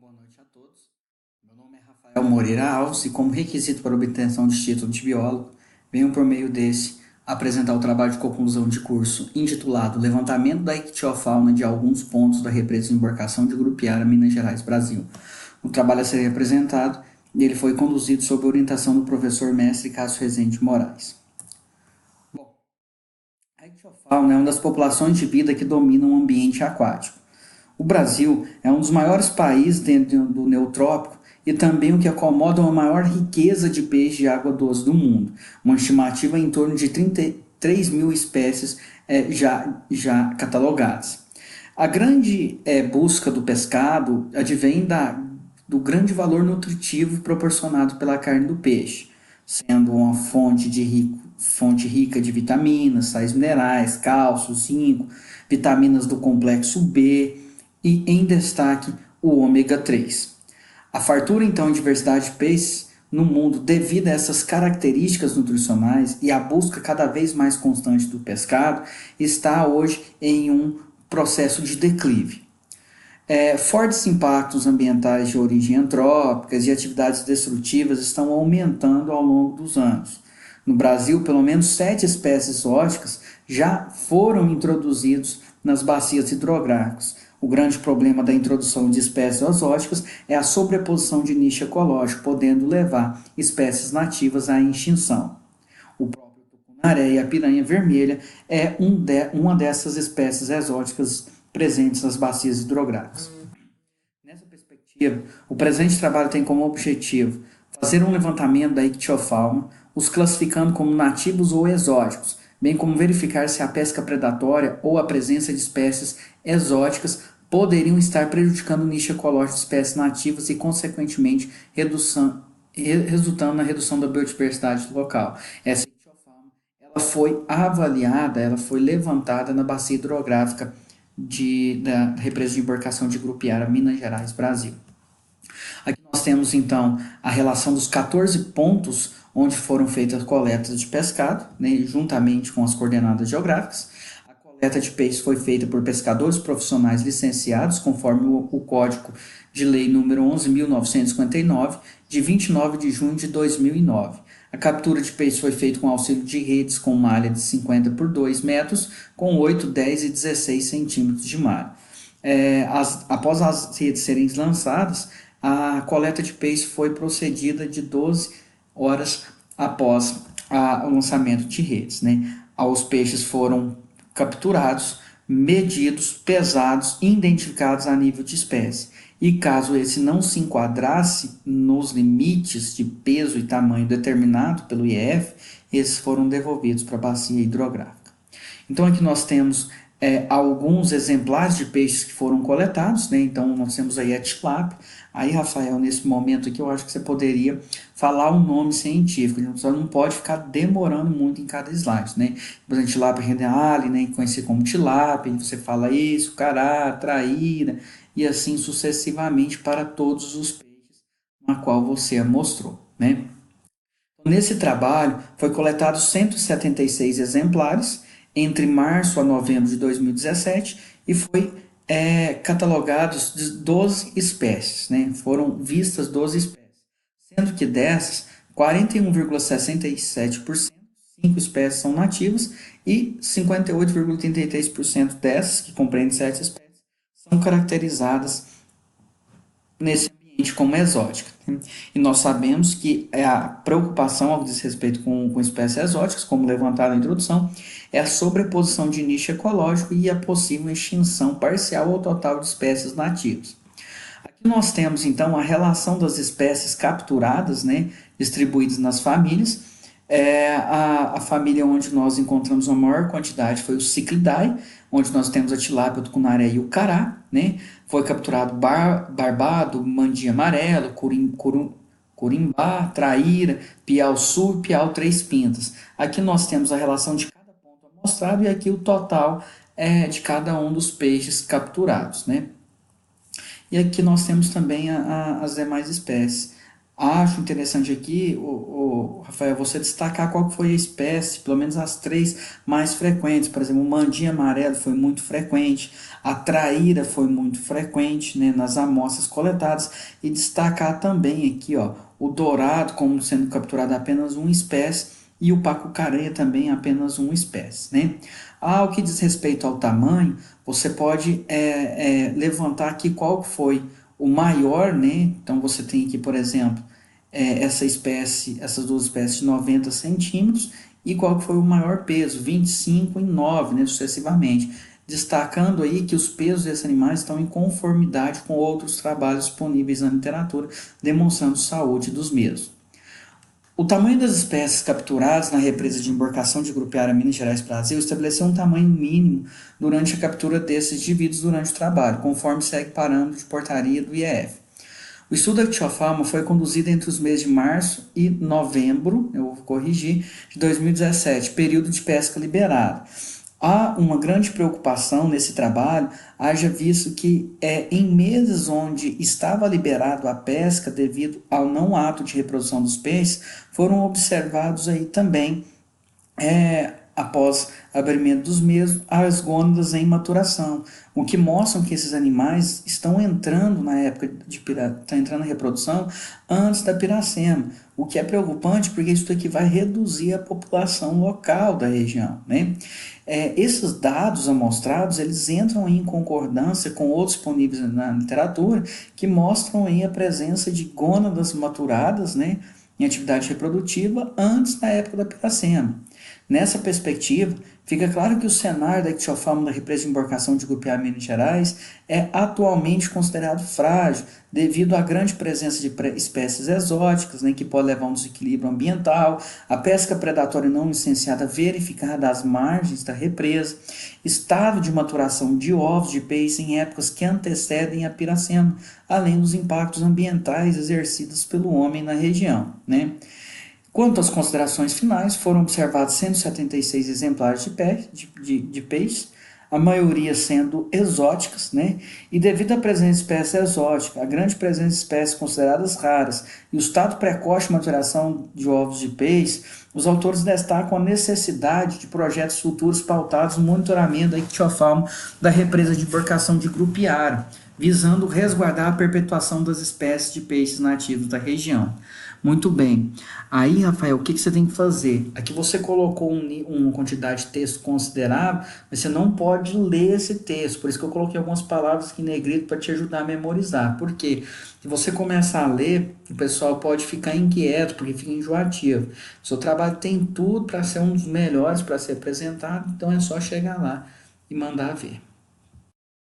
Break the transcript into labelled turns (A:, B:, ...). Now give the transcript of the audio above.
A: Boa noite a todos. Meu nome é Rafael Moreira Alves e, como requisito para obtenção de título de biólogo, venho por meio desse apresentar o trabalho de conclusão de curso intitulado Levantamento da ictiofauna de alguns pontos da represa de embarcação de Grupiara, Minas Gerais, Brasil. O trabalho a ser apresentado e ele foi conduzido sob orientação do professor mestre Cássio Rezende Moraes. Bom, a ictiofauna é uma das populações de vida que dominam o ambiente aquático. O Brasil é um dos maiores países dentro do neotrópico e também o que acomoda a maior riqueza de peixe de água doce do mundo, uma estimativa em torno de 33 mil espécies já catalogadas. A grande busca do pescado advém do grande valor nutritivo proporcionado pela carne do peixe, sendo uma fonte rica de vitaminas, sais minerais, cálcio, zinco, vitaminas do complexo B, e, em destaque, o ômega 3. A fartura, então, em diversidade de peixes no mundo, devido a essas características nutricionais e a busca cada vez mais constante do pescado, está hoje em um processo de declive. Fortes impactos ambientais de origem antrópicas e atividades destrutivas estão aumentando ao longo dos anos. No Brasil, pelo menos 7 espécies exóticas já foram introduzidas nas bacias hidrográficas. O grande problema da introdução de espécies exóticas é a sobreposição de nicho ecológico, podendo levar espécies nativas à extinção. O próprio tucunaré e a piranha vermelha é uma dessas espécies exóticas presentes nas bacias hidrográficas. Nessa perspectiva, o presente trabalho tem como objetivo fazer um levantamento da ictiofauna, os classificando como nativos ou exóticos, bem como verificar se a pesca predatória ou a presença de espécies exóticas poderiam estar prejudicando o nicho ecológico de espécies nativas e, consequentemente, resultando na redução da biodiversidade local. Essa ictiofauna ela foi avaliada, ela foi levantada na bacia hidrográfica da represa de embarcação de Grupiara, Minas Gerais, Brasil. Aqui nós temos, então, a relação dos 14 pontos onde foram feitas coletas de pescado, né, juntamente com as coordenadas geográficas. A coleta de peixes foi feita por pescadores profissionais licenciados, conforme o Código de Lei número 11.959, de 29 de junho de 2009. A captura de peixes foi feita com auxílio de redes com malha de 50 por 2 metros, com 8, 10 e 16 centímetros de malha. Após as redes serem lançadas, a coleta de peixe foi procedida de 12 horas após o lançamento de redes, né? Os peixes foram capturados, medidos, pesados e identificados a nível de espécie. E caso esse não se enquadrasse nos limites de peso e tamanho determinado pelo IEF, esses foram devolvidos para a bacia hidrográfica. Então aqui nós temos alguns exemplares de peixes que foram coletados, né? Então nós temos aí a tilápia. Aí, Rafael, nesse momento aqui eu acho que você poderia falar o nome científico, a gente só não pode ficar demorando muito em cada slide, né? Por exemplo, tilápia rendeale, né? Conhecido como tilápia, você fala isso, cará, traíra, e assim sucessivamente para todos os peixes na qual você mostrou, né? Nesse trabalho, foi coletado 176 exemplares entre março a novembro de 2017 e foi catalogados de 12 espécies, né? Foram vistas 12 espécies, sendo que dessas, 41,67%, 5 espécies são nativas e 58,33% dessas, que compreendem 7 espécies, são caracterizadas nesse ambiente como exótica. E nós sabemos que a preocupação ao diz respeito com espécies exóticas, como levantado na introdução, é a sobreposição de nicho ecológico e a possível extinção parcial ou total de espécies nativas. Aqui nós temos, então, a relação das espécies capturadas, né, distribuídas nas famílias. A família onde nós encontramos a maior quantidade foi o Cichlidae, onde nós temos a tilápia, o tucunaré e o cará, né? Foi capturado barbado, mandi amarelo, curimbá, traíra, piau-sul e piau-três pintas. Aqui nós temos a relação de cada ponto amostrado e aqui o total de cada um dos peixes capturados, né? E aqui nós temos também as demais espécies Acho interessante aqui, Rafael, você destacar qual que foi a espécie, pelo menos as três mais frequentes. Por exemplo, o mandinho amarelo foi muito frequente, a traíra foi muito frequente, né, nas amostras coletadas, e destacar também aqui, ó, o dourado como sendo capturado apenas uma espécie e o pacu-careia também apenas uma espécie, né? Ao que diz respeito ao tamanho, você pode levantar aqui qual foi o maior, né? Então você tem aqui, por exemplo, essa espécie, essas duas espécies de 90 centímetros, e qual que foi o maior peso, 25 e 9, né, sucessivamente. Destacando aí que os pesos desses animais estão em conformidade com outros trabalhos disponíveis na literatura, demonstrando saúde dos mesmos. O tamanho das espécies capturadas na represa de embarcação de Grupiara Minas Gerais Brasil estabeleceu um tamanho mínimo durante a captura desses indivíduos durante o trabalho, conforme segue parâmetro de portaria do IEF. O estudo da ictiofauna foi conduzido entre os meses de março e novembro, eu vou corrigir, de 2017, período de pesca liberada. Há uma grande preocupação nesse trabalho, haja visto que em meses onde estava liberado a pesca devido ao não ato de reprodução dos peixes, foram observados aí também após abrimento dos mesmos, as gônadas em maturação, o que mostra que esses animais estão entrando na época estão entrando na reprodução antes da piracema, o que é preocupante porque isso aqui vai reduzir a população local da região, né? Esses dados amostrados, eles entram em concordância com outros disponíveis na literatura, que mostram aí a presença de gônadas maturadas, né, em atividade reprodutiva antes da época da piracema. Nessa perspectiva, fica claro que o cenário da ictiofauna da represa de embarcação de Gupiá, Minas Gerais, é atualmente considerado frágil, devido à grande presença de espécies exóticas, né, que pode levar a um desequilíbrio ambiental, a pesca predatória não licenciada verificada às margens da represa, estado de maturação de ovos de peixe em épocas que antecedem a piracema, além dos impactos ambientais exercidos pelo homem na região, né? Quanto às considerações finais, foram observados 176 exemplares de peixe, a maioria sendo exóticas, né? E devido à presença de espécies exóticas, a grande presença de espécies consideradas raras e o estado precoce de maturação de ovos de peixe, os autores destacam a necessidade de projetos futuros pautados no monitoramento da ictiofauna da represa de embarcação de Grupiara, visando resguardar a perpetuação das espécies de peixes nativos da região. Muito bem. Aí, Rafael, o que você tem que fazer? Aqui você colocou uma quantidade de texto considerável, mas você não pode ler esse texto. Por isso que eu coloquei algumas palavras aqui em negrito para te ajudar a memorizar. Por quê? Se você começar a ler, o pessoal pode ficar inquieto, porque fica enjoativo. O seu trabalho tem tudo para ser um dos melhores para ser apresentado, então é só chegar lá e mandar ver.